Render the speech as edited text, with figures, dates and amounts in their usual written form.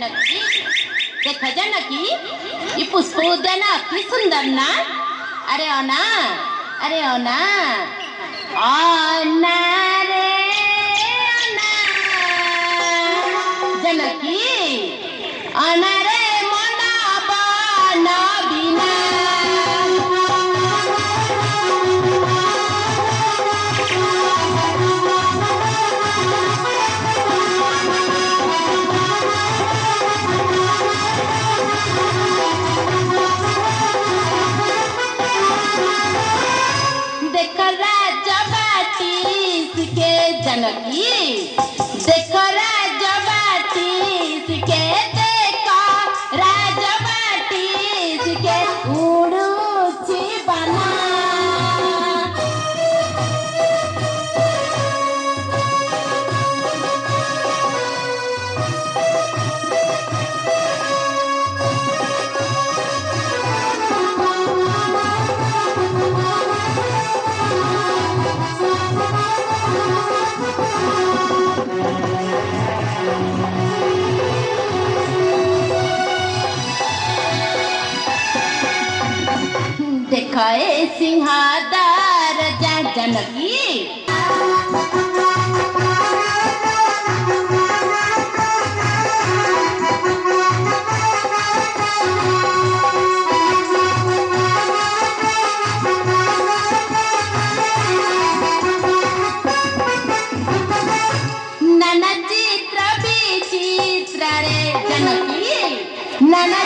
जानकी देख जानकी ये पुष्प उद्यान अति सुंदर ना। अरे अना अना रे अना जानकी अना रे मना बना बिना जानकी देख राजबाटी के देखा राजबाटी के उड़ूची बना देखाए सिंहादार जानकी नाना चित्र विचित्र रे जानकी नाना